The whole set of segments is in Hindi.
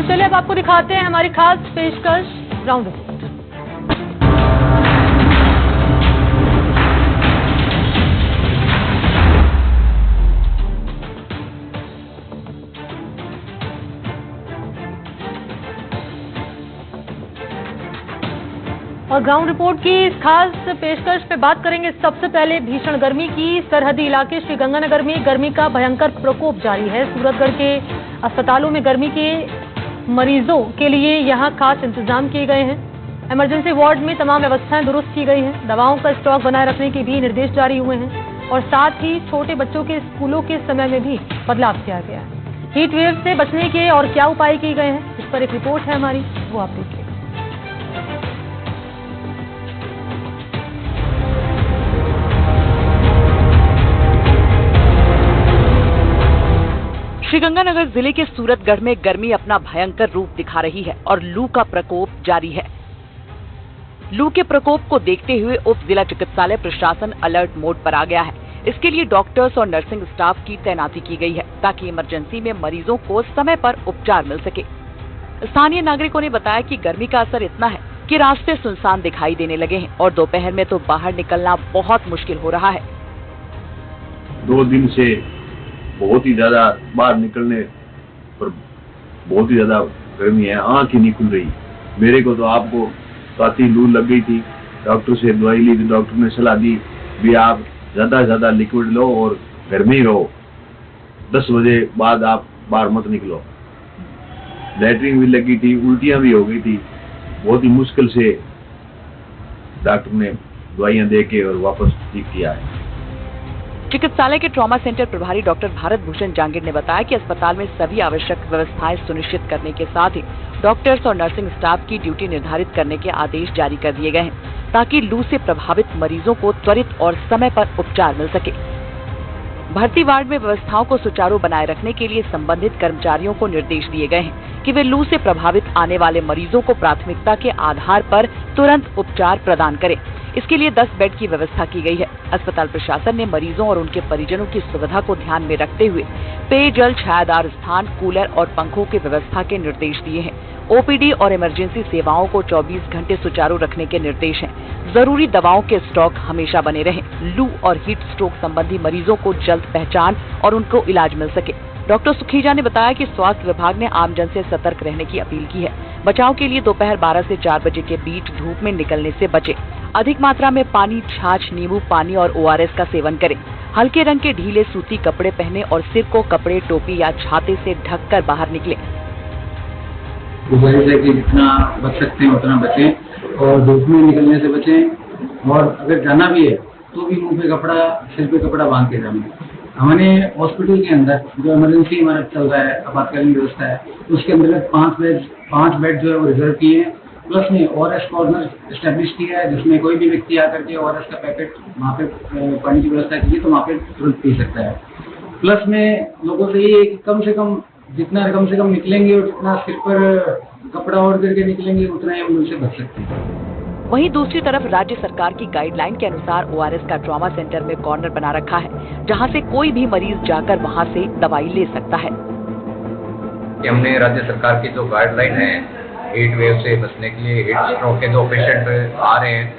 और चलिए अब आपको दिखाते हैं हमारी खास पेशकश ग्राउंड रिपोर्ट। और ग्राउंड रिपोर्ट की इस खास पेशकश पे बात करेंगे सबसे पहले भीषण गर्मी की। सरहदी इलाके श्रीगंगानगर में गर्मी का भयंकर प्रकोप जारी है। सूरतगढ़ के अस्पतालों में गर्मी के मरीजों के लिए यहां खास इंतजाम किए गए हैं। इमरजेंसी वार्ड में तमाम व्यवस्थाएं दुरुस्त की गई हैं। दवाओं का स्टॉक बनाए रखने के भी निर्देश जारी हुए हैं और साथ ही छोटे बच्चों के स्कूलों के समय में भी बदलाव किया गया है। हीट वेव से बचने के और क्या उपाय किए गए हैं, इस पर एक रिपोर्ट है हमारी, वो आप देखिए। श्रीगंगानगर जिले के सूरतगढ़ में गर्मी अपना भयंकर रूप दिखा रही है और लू का प्रकोप जारी है। लू के प्रकोप को देखते हुए उप जिला चिकित्सालय प्रशासन अलर्ट मोड पर आ गया है। इसके लिए डॉक्टर्स और नर्सिंग स्टाफ की तैनाती की गई है ताकि इमरजेंसी में मरीजों को समय पर उपचार मिल सके। स्थानीय नागरिकों ने बताया कि गर्मी का असर इतना है कि रास्ते सुनसान दिखाई देने लगे हैं और दोपहर में तो बाहर निकलना बहुत मुश्किल हो रहा है। 2 दिन से बहुत ही ज्यादा बाहर निकलने पर बहुत ही ज्यादा गर्मी है, आंख ही नहीं खुल रही। मेरे को तो आपको काफी लू लग गई थी, डॉक्टर से दवाई ली तो डॉक्टर ने सलाह दी भी आप ज्यादा से ज्यादा लिक्विड लो और घर में ही रहो, 10 बजे बाद आप बाहर मत निकलो। लैट्रिन भी लगी थी, उल्टियां भी हो गई थी, बहुत ही मुश्किल से डॉक्टर ने दवाइयां दे के और वापस ठीक किया है। चिकित्सालय के ट्रॉमा सेंटर प्रभारी डॉक्टर भारत भूषण जांगिड़ ने बताया कि अस्पताल में सभी आवश्यक व्यवस्थाएं सुनिश्चित करने के साथ ही डॉक्टर्स और नर्सिंग स्टाफ की ड्यूटी निर्धारित करने के आदेश जारी कर दिए गए हैं ताकि लू से प्रभावित मरीजों को त्वरित और समय पर उपचार मिल सके। भर्ती वार्ड में व्यवस्थाओं को सुचारू बनाए रखने के लिए संबंधित कर्मचारियों को निर्देश दिए गए हैं कि वे लू से प्रभावित आने वाले मरीजों को प्राथमिकता के आधार पर तुरंत उपचार प्रदान करें। इसके लिए 10 बेड की व्यवस्था की गई है। अस्पताल प्रशासन ने मरीजों और उनके परिजनों की सुविधा को ध्यान में रखते हुए पेयजल, छायादार स्थान, कूलर और पंखों की व्यवस्था के निर्देश दिए हैं। ओपीडी और इमरजेंसी सेवाओं को 24 घंटे सुचारू रखने के निर्देश हैं। जरूरी दवाओं के स्टॉक हमेशा बने रहें। लू और हीट स्ट्रोक संबंधी मरीजों को जल्द पहचान और उनको इलाज मिल सके। डॉक्टर सुखीजा ने बताया कि स्वास्थ्य विभाग ने आमजन से सतर्क रहने की अपील की है। बचाव के लिए दोपहर 12 से 4 बजे के बीच धूप में निकलने से बचें। अधिक मात्रा में पानी, छाछ, नींबू पानी और ORS का सेवन करें। हल्के रंग के ढीले सूती कपड़े पहने और सिर को कपड़े, टोपी या छाते से ढककर बाहर निकलें। गुजारिश है कि जितना बच सकते हैं उतना बचें और धूप में निकलने से बचें और अगर जाना भी है तो भी मुंह पे कपड़ा, सिर पे कपड़ा बांध के जाना। हमने हॉस्पिटल के अंदर जो इमरजेंसी हमारा चल रहा है, आपातकालीन व्यवस्था है, उसके अंतर्गत 5 बेड जो है वो रिजर्व किए हैं। प्लस में ORS कॉर्नर एस्टेब्लिश किया है जिसमें कोई भी व्यक्ति आकर के ORS का पैकेट वहाँ पे पानी की व्यवस्था कीजिए तो वहाँ पे तुरंत पी सकता है। प्लस में लोगों से ये है कि जितना कम से कम निकलेंगे और जितना सिर पर कपड़ा ओढ़ करके निकलेंगे उतना ही हम उनसे बच सकते हैं। वहीं दूसरी तरफ राज्य सरकार की गाइडलाइन के अनुसार ORS का ट्रॉमा सेंटर में कॉर्नर बना रखा है जहां से कोई भी मरीज जाकर वहां से दवाई ले सकता है। हमने राज्य सरकार की जो गाइडलाइन है हीट वेव से बचने के लिए, हीट स्ट्रोक के जो पेशेंट आ रहे हैं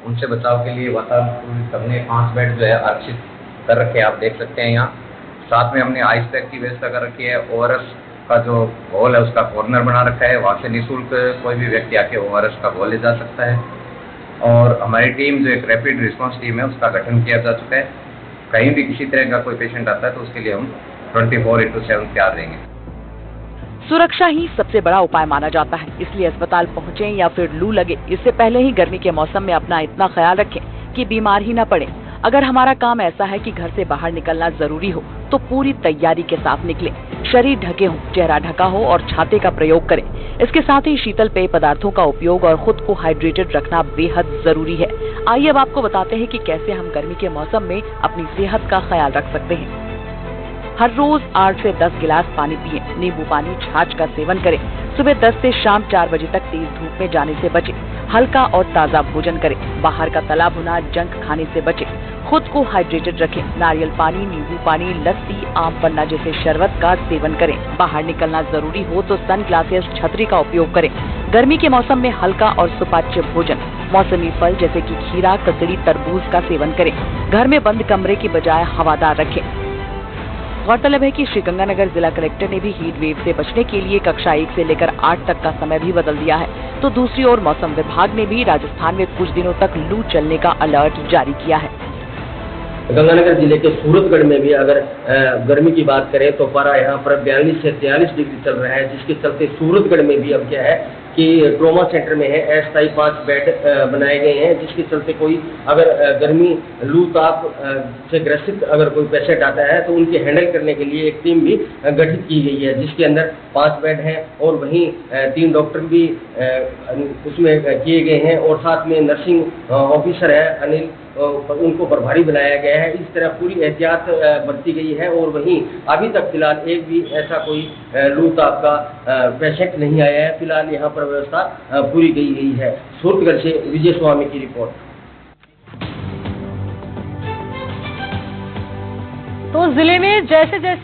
उनसे बचाव के लिए वातावरण हमने 5 बेड जो है आरक्षित कर रखे हैं, आप देख सकते हैं यहाँ। साथ में हमने आइस पैक की व्यवस्था कर रखी है। ORS का जो घोल है उसका कॉर्नर बना रखा है, वहाँ से निःशुल्क कोई भी व्यक्ति आके ORS का घोल ले जा सकता है। और हमारी टीम जो एक रैपिड रिस्पांस टीम है उसका गठन किया जा चुका है। कहीं भी किसी तरह का कोई पेशेंट आता है तो उसके लिए हम 24/7 तैयार रहेंगे। सुरक्षा ही सबसे बड़ा उपाय माना जाता है, इसलिए अस्पताल पहुंचे या फिर लू लगे इससे पहले ही गर्मी के मौसम में अपना इतना ख्याल रखें कि बीमार ही न पड़े। अगर हमारा काम ऐसा है कि घर से बाहर निकलना जरूरी हो तो पूरी तैयारी के साथ निकलें। शरीर ढके हो, चेहरा ढका हो और छाते का प्रयोग करें। इसके साथ ही शीतल पेय पदार्थों का उपयोग और खुद को हाइड्रेटेड रखना बेहद जरूरी है। आइए अब आपको बताते हैं कि कैसे हम गर्मी के मौसम में अपनी सेहत का ख्याल रख सकते हैं। हर रोज 8 से 10 गिलास पानी पिएं। नींबू पानी, छाछ का सेवन करें। सुबह 10 से शाम 4 बजे तक तेज धूप में जाने से बचें। हल्का और ताज़ा भोजन करें। बाहर का तला भुना जंक खाने से बचें। खुद को हाइड्रेटेड रखें। नारियल पानी, नींबू पानी, लस्सी, आम पन्ना जैसे शरबत का सेवन करें। बाहर निकलना जरूरी हो तो सन ग्लासेस, छतरी का उपयोग करें। गर्मी के मौसम में हल्का और सुपाच्य भोजन, मौसमी फल जैसे कि खीरा, ककड़ी, तरबूज का सेवन करें। घर में बंद कमरे की बजाय हवादार रखें। गौरतलब है कि श्रीगंगानगर जिला कलेक्टर ने भी हीट वेव से बचने के लिए कक्षा 1 से लेकर 8 तक का समय भी बदल दिया है। तो दूसरी ओर मौसम विभाग ने भी राजस्थान में कुछ दिनों तक लू चलने का अलर्ट जारी किया है। गंगानगर जिले के सूरतगढ़ में भी अगर गर्मी की बात करें तो पारा यहाँ पर 42 से 43 डिग्री चल रहा है, जिसके चलते सूरतगढ़ में भी अब क्या है कि ट्रॉमा सेंटर में है अस्थायी 5 बेड बनाए गए हैं, जिसके चलते कोई अगर गर्मी लू ताप से ग्रसित अगर कोई पेशेंट आता है तो उनके हैंडल करने के लिए एक टीम भी गठित की गई है, जिसके अंदर 5 बेड हैं और वहीं 3 डॉक्टर भी उसमें किए गए हैं और साथ में नर्सिंग ऑफिसर है अनिल, उनको प्रभारी बनाया गया है। इस तरह पूरी एहतियात बरती गई है और वहीं अभी तक फिलहाल एक भी ऐसा कोई लू ताप का पेशेंट नहीं आया है। फिलहाल यहाँ पर व्यवस्था पूरी की गई है। सूरतगढ़ से विजय स्वामी की रिपोर्ट। तो जिले में जैसे जैसे